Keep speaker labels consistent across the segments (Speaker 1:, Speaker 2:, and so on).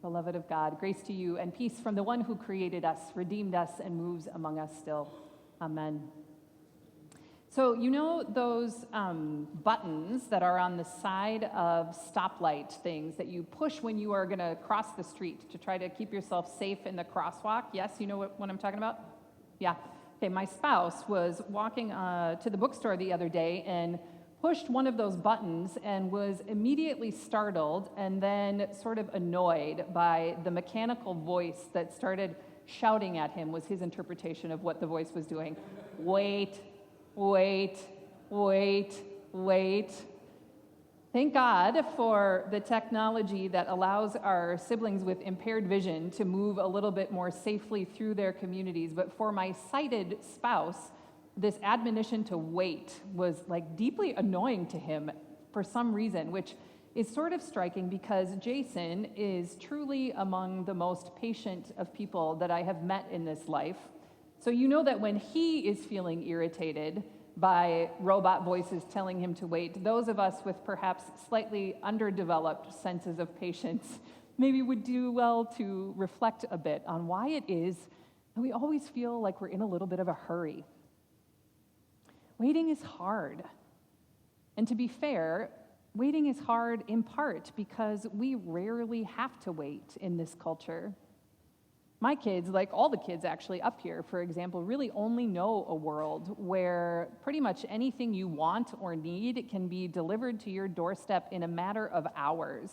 Speaker 1: beloved of God, grace to you and peace from the one who created us, redeemed us, and moves among us still. Amen. So you know those buttons that are on the side of stoplight things that you push when you are going to cross the street to try to keep yourself safe in the crosswalk? Yes, you know what I'm talking about? Yeah. Okay, my spouse was walking to the bookstore the other day and pushed one of those buttons and was immediately startled and then sort of annoyed by the mechanical voice that started shouting at him, was his interpretation of what the voice was doing. Wait, wait, wait, wait. Thank God for the technology that allows our siblings with impaired vision to move a little bit more safely through their communities. But for my sighted spouse, this admonition to wait was like deeply annoying to him for some reason, which is sort of striking because Jason is truly among the most patient of people that I have met in this life. So you know that when he is feeling irritated by robot voices telling him to wait, those of us with perhaps slightly underdeveloped senses of patience maybe would do well to reflect a bit on why it is that we always feel like we're in a little bit of a hurry. Waiting is hard. And to be fair, waiting is hard in part because we rarely have to wait in this culture. My kids, like all the kids actually up here, for example, really only know a world where pretty much anything you want or need can be delivered to your doorstep in a matter of hours.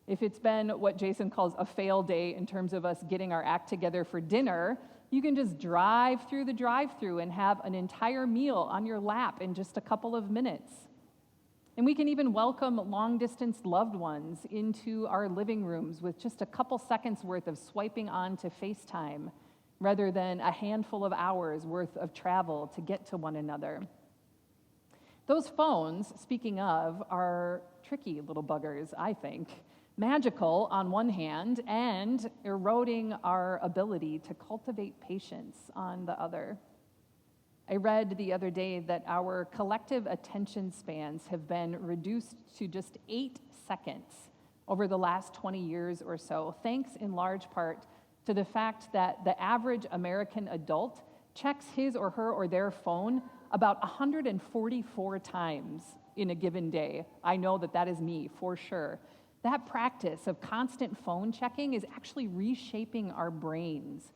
Speaker 1: If it's been what Jason calls a fail day in terms of us getting our act together for dinner, you can just drive through the drive-thru and have an entire meal on your lap in just a couple of minutes. And we can even welcome long-distance loved ones into our living rooms with just a couple seconds worth of swiping on to FaceTime rather than a handful of hours worth of travel to get to one another. Those phones, speaking of, are tricky little buggers, I think. Magical on one hand and eroding our ability to cultivate patience on the other. I read the other day that our collective attention spans have been reduced to just 8 seconds over the last 20 years or so, thanks in large part to the fact that the average American adult checks his or her or their phone about 144 times in a given day. I know that is me for sure. That practice of constant phone checking is actually reshaping our brains,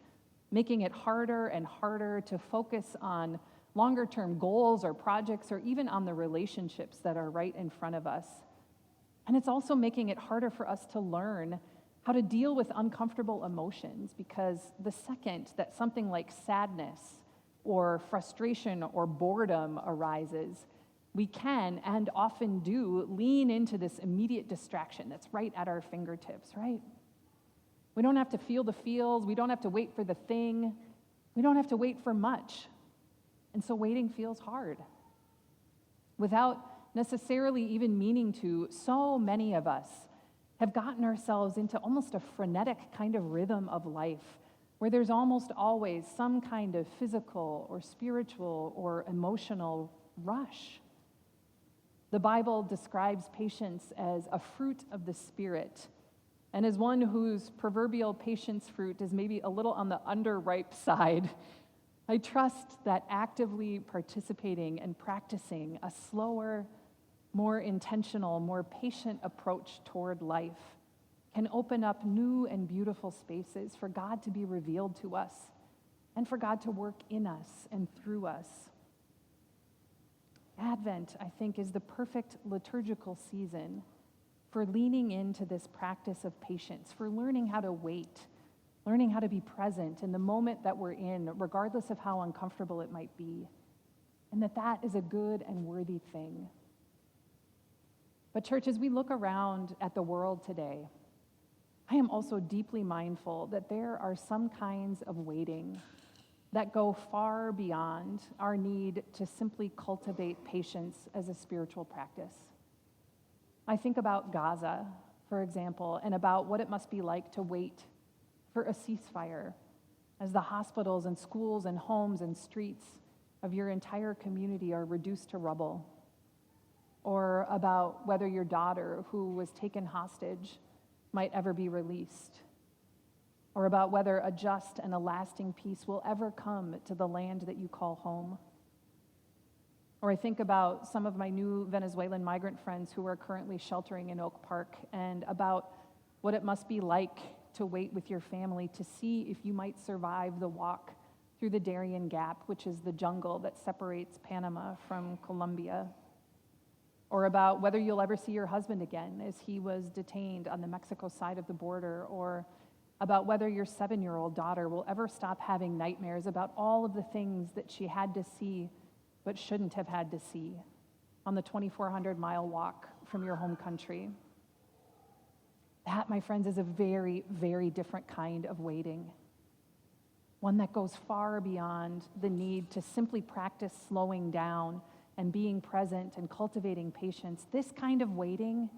Speaker 1: making it harder and harder to focus on longer-term goals or projects or even on the relationships that are right in front of us. And it's also making it harder for us to learn how to deal with uncomfortable emotions because the second that something like sadness or frustration or boredom arises, we can and often do lean into this immediate distraction that's right at our fingertips, right? We don't have to feel the feels. We don't have to wait for the thing. We don't have to wait for much. And so waiting feels hard. Without necessarily even meaning to, so many of us have gotten ourselves into almost a frenetic kind of rhythm of life where there's almost always some kind of physical or spiritual or emotional rush. The Bible describes patience as a fruit of the Spirit, and as one whose proverbial patience fruit is maybe a little on the underripe side. I trust that actively participating and practicing a slower, more intentional, more patient approach toward life can open up new and beautiful spaces for God to be revealed to us and for God to work in us and through us. Advent, I think, is the perfect liturgical season for leaning into this practice of patience, for learning how to wait, learning how to be present in the moment that we're in, regardless of how uncomfortable it might be, and that is a good and worthy thing. But church, as we look around at the world today, I am also deeply mindful that there are some kinds of waiting that go far beyond our need to simply cultivate patience as a spiritual practice. I think about Gaza, for example, and about what it must be like to wait for a ceasefire as the hospitals and schools and homes and streets of your entire community are reduced to rubble. Or about whether your daughter, who was taken hostage might ever be released, or about whether a just and a lasting peace will ever come to the land that you call home. Or I think about some of my new Venezuelan migrant friends who are currently sheltering in Oak Park, and about what it must be like to wait with your family to see if you might survive the walk through the Darien Gap, which is the jungle that separates Panama from Colombia. Or about whether you'll ever see your husband again as he was detained on the Mexico side of the border, or about whether your 7-year-old daughter will ever stop having nightmares about all of the things that she had to see but shouldn't have had to see on the 2,400-mile walk from your home country. That, my friends, is a very, very different kind of waiting. One that goes far beyond the need to simply practice slowing down and being present and cultivating patience. This kind of waiting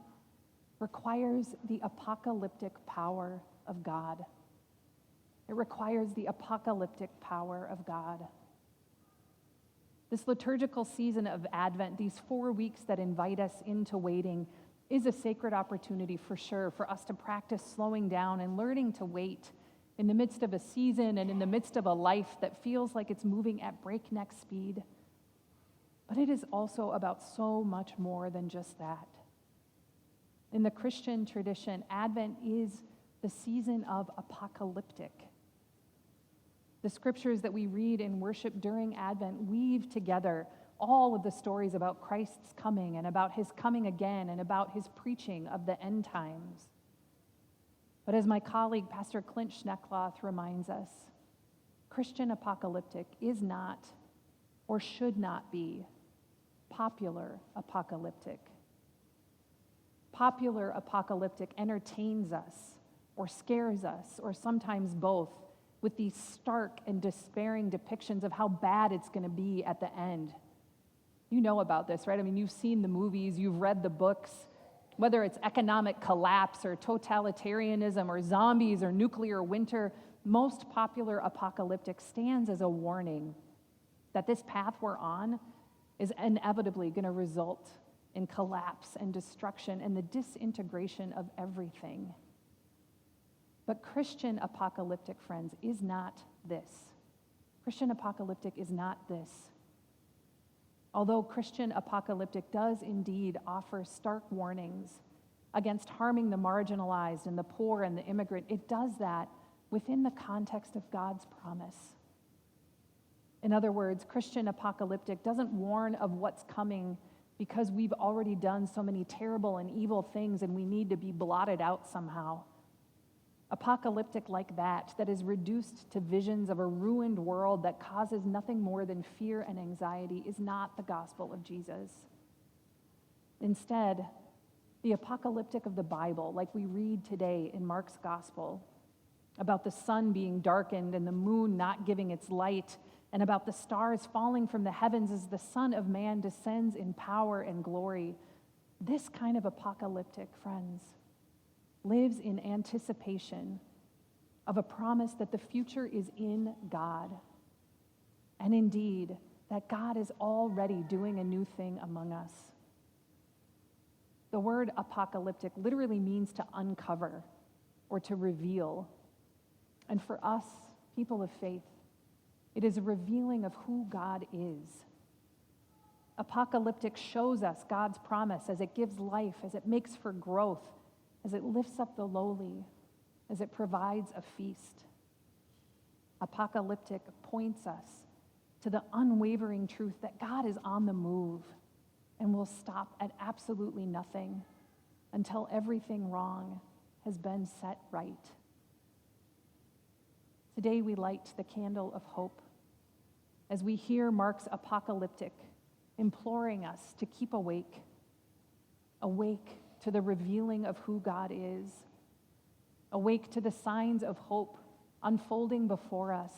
Speaker 1: requires the apocalyptic power of God. It requires the apocalyptic power of God. This liturgical season of Advent, these 4 weeks that invite us into waiting, is a sacred opportunity for sure for us to practice slowing down and learning to wait in the midst of a season and in the midst of a life that feels like it's moving at breakneck speed. But it is also about so much more than just that. In the Christian tradition, Advent is the season of apocalyptic. The scriptures that we read in worship during Advent weave together all of the stories about Christ's coming and about his coming again and about his preaching of the end times. But as my colleague, Pastor Clint Schneckloth, reminds us, Christian apocalyptic is not or should not be popular apocalyptic. Popular apocalyptic entertains us or scares us, or sometimes both, with these stark and despairing depictions of how bad it's going to be at the end. You know about this, right? I mean, you've seen the movies, you've read the books, whether it's economic collapse or totalitarianism or zombies or nuclear winter, most popular apocalyptic stands as a warning that this path we're on is inevitably going to result in collapse and destruction and the disintegration of everything. But Christian apocalyptic, friends, is not this. Christian apocalyptic is not this. Although Christian apocalyptic does indeed offer stark warnings against harming the marginalized and the poor and the immigrant, it does that within the context of God's promise. In other words, Christian apocalyptic doesn't warn of what's coming because we've already done so many terrible and evil things and we need to be blotted out somehow. Apocalyptic like that is reduced to visions of a ruined world that causes nothing more than fear and anxiety, is not the gospel of Jesus. Instead, the apocalyptic of the Bible, like we read today in Mark's gospel, about the sun being darkened and the moon not giving its light, and about the stars falling from the heavens as the Son of Man descends in power and glory, this kind of apocalyptic, friends, lives in anticipation of a promise that the future is in God, and indeed, that God is already doing a new thing among us. The word apocalyptic literally means to uncover or to reveal. And for us, people of faith, it is a revealing of who God is. Apocalyptic shows us God's promise as it gives life, as it makes for growth, as it lifts up the lowly, as it provides a feast. Apocalyptic points us to the unwavering truth that God is on the move and will stop at absolutely nothing until everything wrong has been set right. Today we light the candle of hope as we hear Mark's apocalyptic imploring us to keep awake to the revealing of who God is, awake to the signs of hope unfolding before us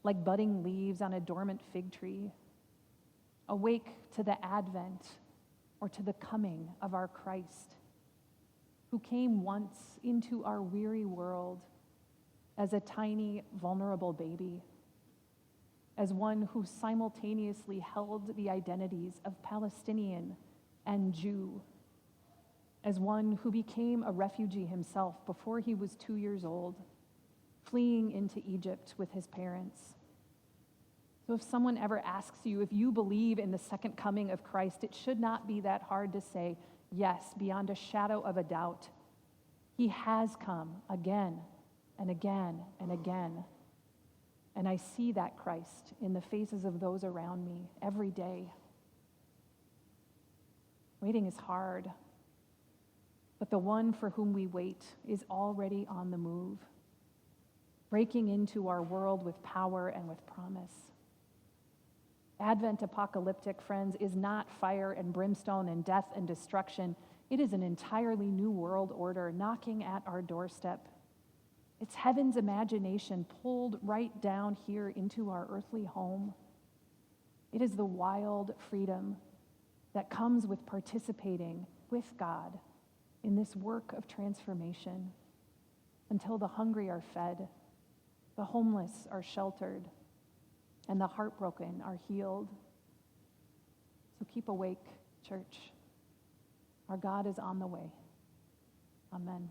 Speaker 1: like budding leaves on a dormant fig tree, awake to the advent or to the coming of our Christ, who came once into our weary world as a tiny, vulnerable baby, as one who simultaneously held the identities of Palestinian and Jew, as one who became a refugee himself before he was 2 years old, fleeing into Egypt with his parents. So if someone ever asks you if you believe in the second coming of Christ, it should not be that hard to say yes, beyond a shadow of a doubt. He has come again and again and again. And I see that Christ in the faces of those around me every day. Waiting is hard, but the one for whom we wait is already on the move, breaking into our world with power and with promise. Advent apocalyptic, friends, is not fire and brimstone and death and destruction. It is an entirely new world order knocking at our doorstep. It's heaven's imagination pulled right down here into our earthly home. It is the wild freedom that comes with participating with God in this work of transformation until the hungry are fed, the homeless are sheltered, and the heartbroken are healed. So keep awake, church. Our God is on the way. Amen.